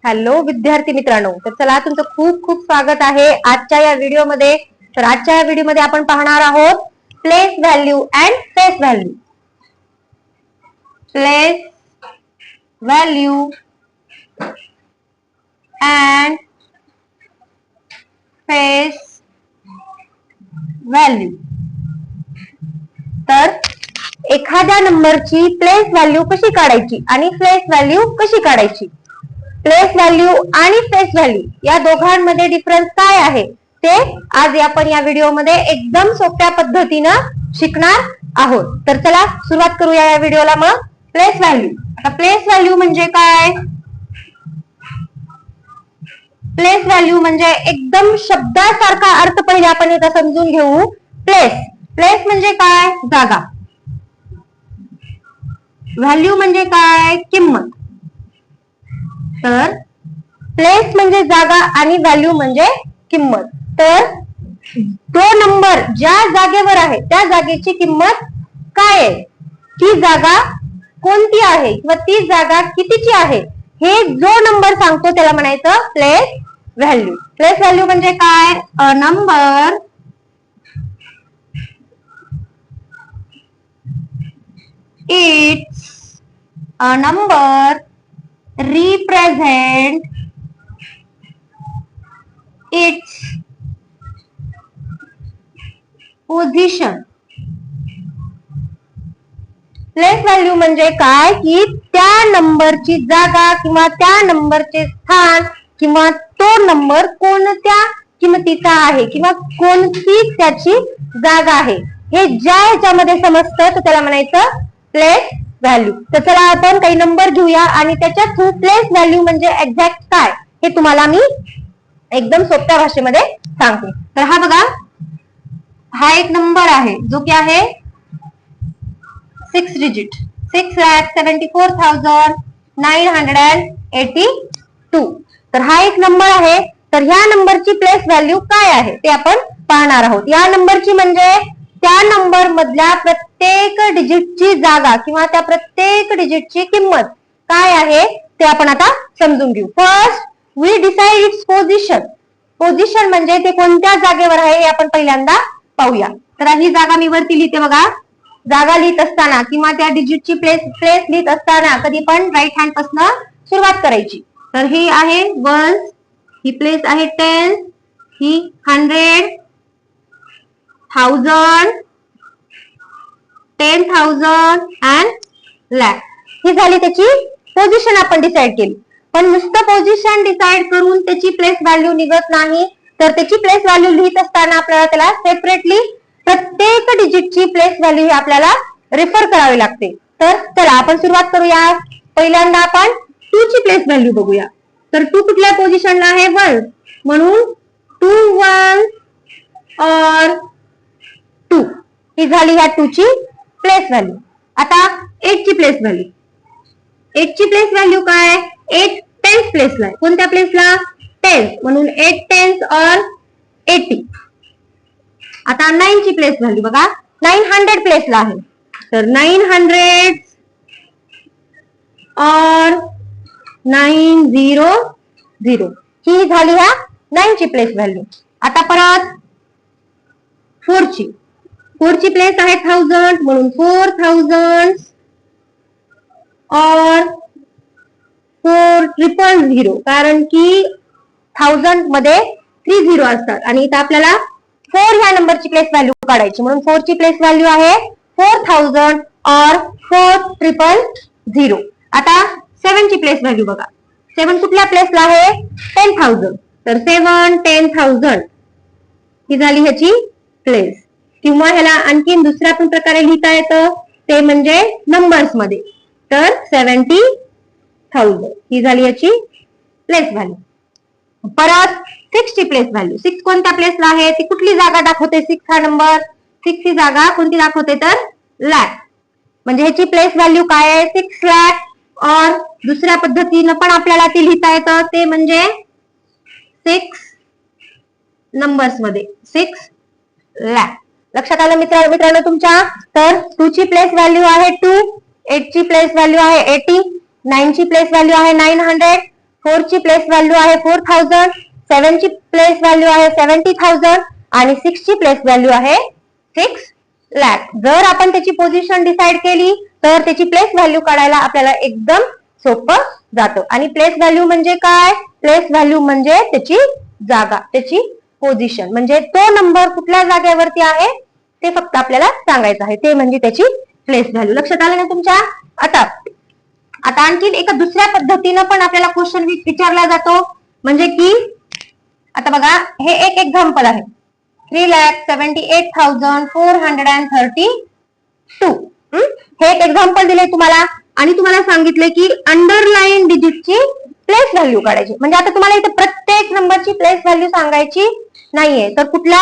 Hello विद्यार्थी मित्रांनो, तर चला तुमचं खूप खूप स्वागत आहे आजच्या या व्हिडिओमध्ये. तर आजच्या या व्हिडिओमध्ये आपण पाहणार आहोत place value and face value. Place value and face value. तर एखाद्या नंबरची प्लेस व्हॅल्यू कशी काढायची आणि फेस व्हॅल्यू कशी काढायची. प्लेस व्हॅल्यू आणि फेस व्हॅल्यू या दोघांमध्ये डिफरन्स काय आहे ते आज आपण या व्हिडिओमध्ये एकदम सोप्या पद्धतीनं शिकणार आहोत. तर चला सुरुवात करूया या व्हिडिओला. मग प्लेस व्हॅल्यू. आता प्लेस व्हॅल्यू म्हणजे काय? प्लेस व्हॅल्यू म्हणजे एकदम शब्दासारखा अर्थ पहिले आपण याचा समजून घेऊ. प्लेस म्हणजे काय? जागा. व्हॅल्यू म्हणजे काय? किंमत. तर प्लेस म्हणजे जागा आणि व्हॅल्यू म्हणजे किंमत. तर तो नंबर ज्या जागेवर आहे त्या जागेची किंमत काय आहे, ती जागा कोणती आहे किंवा ती जागा कितीची आहे हे जो नंबर सांगतो त्याला म्हणायचं प्लेस व्हॅल्यू. प्लेस व्हॅल्यू म्हणजे काय? A number it's a number represent its position. Place value म्हणजे काय की त्या नंबरची जागा किंवा त्या नंबरचे स्थान किंवा तो नंबर कोणत्या किमतीचा आहे किंवा कोणती त्याची जागा आहे हे ज्या ह्याच्यामध्ये समजतं तर त्याला म्हणायचं प्लेस व्हॅल्यू. तर चला आपण काही नंबर घेऊया आणि त्याच्या थ्रू प्लेस व्हॅल्यू म्हणजे एक्झॅक्ट काय हे तुम्हाला मी एकदम सोप्या भाषेमध्ये सांगते. तर हा बघा, हा एक नंबर आहे जो की आहे 6 डिजिट 6,74,982. तर हा एक नंबर आहे. तर ह्या नंबरची प्लेस व्हॅल्यू काय आहे ते आपण पाहणार आहोत. या नंबरची म्हणजे त्या नंबर मधल्या प्रत्येक डिजिटची जागा किंवा त्या प्रत्येक डिजिटची किंमत काय आहे ते आपण आता समजून घेऊ. First we decide its position. Position म्हणजे ते कोणत्या जागेवर आहे हे आपण पहिल्यांदा पाहूया. तर ही जागा मी वरती लिहिते बघा. जागा लिहित असताना किंवा त्या डिजिटची प्लेस लिहित असताना कधी पण राईट हँड पासून सुरुवात करायची. तर ही आहे 1, ही प्लेस आहे 10, ही 100, 1000, 10,000 अँड लॅक. ही झाली त्याची पोझिशन आपण डिसाइड केली. पण नुसतं पोझिशन डिसाइड करून त्याची प्लेस व्हॅल्यू निघत नाही. तर त्याची प्लेस व्हॅल्यू लिहित असताना आपल्याला त्याला सेपरेटली प्रत्येक डिजिटची प्लेस व्हॅल्यू ही आपल्याला रेफर करावी लागते. तर चला आपण सुरुवात करूया. पहिल्यांदा आपण 2 ची प्लेस व्हॅल्यू बघूया. तर 2 कुठल्या पोझिशनला आहे? 1, म्हणून 2 1 और 2 ही झाली ह्या 2 ची प्लेस व्हॅल्यू. आता 8 ची प्लेस व्हॅल्यू. 8 ची प्लेस व्हॅल्यू काय? 8 टेन्स प्लेसला आहे. कोणत्या प्लेसला? 10, म्हणून 8 टेन्स और 80. आता 9 ची प्लेस व्हॅल्यू बघा. 900 प्लेसला आहे. तर 900 और 900 ही झाली ह्या 9 ची प्लेस व्हॅल्यू. आता परत 4 ची. 4 ची प्लेस आहे 1000, म्हणून 4000 और 4000, कारण की 1000 मध्ये 30 असतात आणि इथं आपल्याला 4 ह्या नंबरची प्लेस व्हॅल्यू काढायची. म्हणून 4 ची प्लेस व्हॅल्यू आहे 4000 और 4000. आता 7 ची प्लेस व्हॅल्यू बघा. 7 कुठल्या प्लेसला आहे? 10,000. तर 7 10,000 ही झाली ह्याची प्लेस. किंवा ह्याला आणखीन दुसऱ्या पण प्रकारे लिहिता येतं ते म्हणजे नंबर्स मध्ये. तर 70,000 ही झाली याची प्लेस व्हॅल्यू. परत 6 ची प्लेस व्हॅल्यू. 6 कोणत्या प्लेसला आहे? ती कुठली जागा दाखवते? 6 हा नंबर. 6 ही जागा कोणती दाखवते? तर लॅक. म्हणजे ह्याची प्लेस व्हॅल्यू काय आहे? 6 लाख. और दुसऱ्या पद्धतीनं पण आपल्याला ती लिहिता येतं ते म्हणजे 6 नंबर्स मध्ये 6 लाख. लक्षात आलं मित्रांनो तुमच्या? तर 2 ची प्लेस व्हॅल्यू आहे 2, 8 ची प्लेस व्हॅल्यू आहे 80, 9 ची प्लेस व्हॅल्यू आहे 900 4 ची प्लेस व्हॅल्यू आहे 4000, 7 ची प्लेस व्हॅल्यू आहे 70,000 आणि 6 ची प्लेस व्हॅल्यू आहे 6 लाख. जर आपण त्याची पोझिशन डिसाइड केली तर त्याची प्लेस व्हॅल्यू काढायला आपल्याला एकदम सोपं जातं. आणि प्लेस व्हॅल्यू म्हणजे काय? प्लेस व्हॅल्यू म्हणजे त्याची जागा, त्याची पोझिशन, म्हणजे तो नंबर कुठल्या जागेवरती आहे ते फक्त आपल्याला सांगायचं आहे, ते म्हणजे त्याची प्लेस व्हॅल्यू. लक्षात आलं ना तुमच्या? आता आणखी एका दुसऱ्या पद्धतीनं पण आपल्याला क्वेश्चन विचारला जातो, म्हणजे की आता बघा हे एक एक्झाम्पल आहे 3,78,432. हे एक एक्झाम्पल दिले तुम्हाला आणि तुम्हाला सांगितले की अंडरलाईन डिजिटची प्लेस व्हॅल्यू काढायची. म्हणजे आता तुम्हाला इथे प्रत्येक नंबरची प्लेस व्हॅल्यू सांगायची नाहीये, तर कुठल्या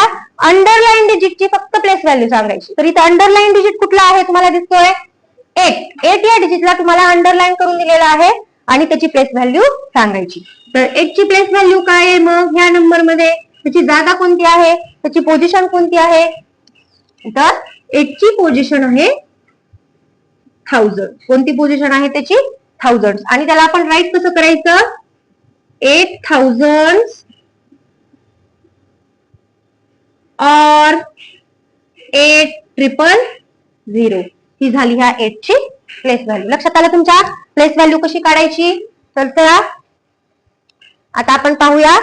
अंडरलाईन डिजिटची फक्त प्लेस व्हॅल्यू सांगायची. तर इथे अंडरलाईन डिजिट कुठला आहे तुम्हाला दिसतोय? 8 या डिजिटला तुम्हाला अंडरलाईन करून दिलेला आहे आणि त्याची प्लेस व्हॅल्यू सांगायची. तर 8 ची प्लेस व्हॅल्यू काय आहे मग ह्या नंबर मध्ये? त्याची जागा कोणती आहे, त्याची पोझिशन कोणती आहे? तर 8 ची पोझिशन आहे 1000. कोणती पोझिशन आहे त्याची? 1000. आणि त्याला आपण राईट कसं करायचं? 8000 और 8000 ही झाली ह्या 8 ची प्लेस व्हॅल्यू. लक्षात आलं तुमच्या? प्लेस व्हॅल्यू कशी काढायची? तर चला आता आपण पाहूया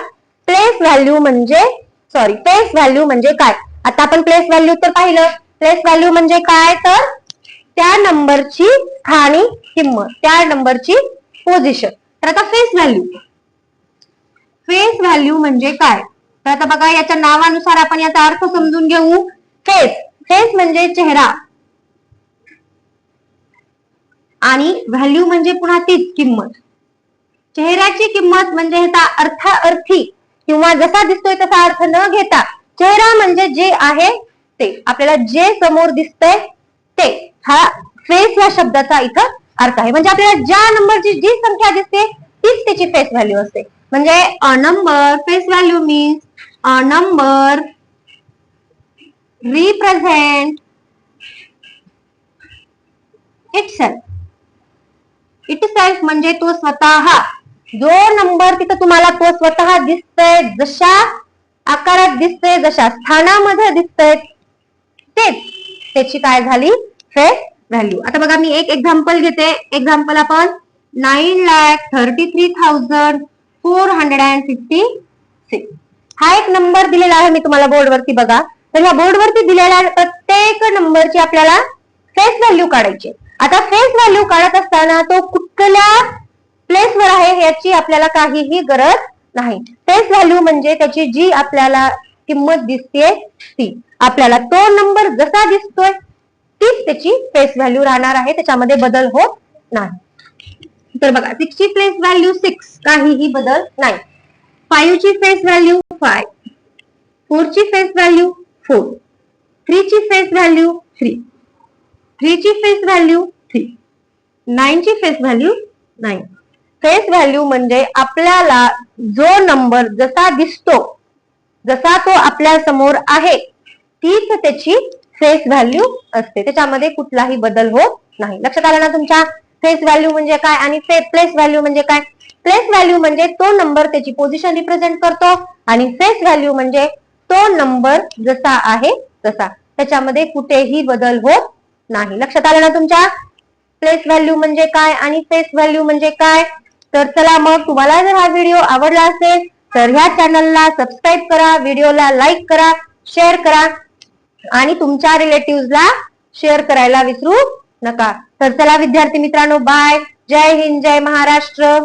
प्लेस व्हॅल्यू म्हणजे फेस व्हॅल्यू म्हणजे काय. आता आपण प्लेस व्हॅल्यू तर पाहिलं. प्लेस व्हॅल्यू म्हणजे काय? तर त्या नंबरची स्थानिक किंमत, त्या नंबरची पोझिशन. तर आता फेस व्हॅल्यू म्हणजे काय? तर आता बघा याच्या नावानुसार आपण याचा अर्थ समजून घेऊ. फेस म्हणजे चेहरा आणि व्हॅल्यू म्हणजे पुन्हा तीच किंमत. चेहऱ्याची किंमत म्हणजे ह्याचा अर्थार्थी किंवा जसा दिसतोय तसा अर्थ न घेता चेहरा म्हणजे जे आहे ते, आपल्याला जे समोर दिसतंय ते, हा फेस या शब्दाचा इथं अर्थ आहे. म्हणजे आपल्याला ज्या नंबरची जी संख्या दिसते तीच त्याची फेस व्हॅल्यू असते. म्हणजे a number, face value means a number represent itself म्हणजे तो स्वतः. जो नंबर तिथं तुम्हाला तो स्वतः दिसतोय, जशा आकारात दिसतोय, जशा स्थानामध्ये दिसतोय, तेच त्याची काय झाली? Face value. आता बघा मी एक एक्झाम्पल घेते. एक्झाम्पल आपण 9,33,456 हा एक नंबर दिलेला आहे मी तुम्हाला बोर्डवरती. बघा तर ह्या बोर्डवरती दिलेल्या प्रत्येक नंबरची आपल्याला फेस व्हॅल्यू काढायची. आता फेस व्हॅल्यू काढत असताना तो कुठल्या प्लेसवर आहे याची आपल्याला काहीही गरज नाही. फेस व्हॅल्यू म्हणजे त्याची जी आपल्याला किंमत दिसते ती, आपल्याला तो नंबर जसा दिसतोय तीच त्याची फेस व्हॅल्यू राहणार आहे, त्याच्यामध्ये बदल होत नाही. तर बघा 6 ची प्लेस व्हॅल्यू 6, काहीही बदल नाही. 5 ची फेस व्हॅल्यू 5, 4 ची फेस व्हॅल्यू 4, 3 ची फेस व्हॅल्यू 3, 3 ची फेस व्हॅल्यू 3, 9 ची फेस व्हॅल्यू 9. फेस व्हॅल्यू म्हणजे आपल्याला जो नंबर जसा दिसतो, जसा तो आपल्या समोर आहे, तीच त्याची फेस व्हॅल्यू असते, त्याच्यामध्ये कुठलाही बदल होत नाही. लक्षात आलं ना तुमच्या? फेस व्हॅल्यू म्हणजे काय आणि प्लेस व्हॅल्यू म्हणजे काय? प्लेस व्हॅल्यू म्हणजे तो नंबर त्याची पोझिशन रिप्रेझेंट करतो आणि फेस व्हॅल्यू म्हणजे तो नंबर जसा आहे तसा, त्याच्यामध्ये कुठेही बदल होत नाही. लक्षात आलं ना तुमच्या? प्लेस व्हॅल्यू म्हणजे काय आणि फेस व्हॅल्यू म्हणजे काय? तर चला मग, तुम्हाला जर हा व्हिडिओ आवडला असेल तर ह्या चॅनलला सबस्क्राईब करा, व्हिडिओला लाईक करा, शेअर करा आणि तुमच्या रिलेटिव्हजला शेअर करायला विसरू नका. तर चला विद्यार्थी मित्रांनो, बाय. जय हिंद, जय महाराष्ट्र.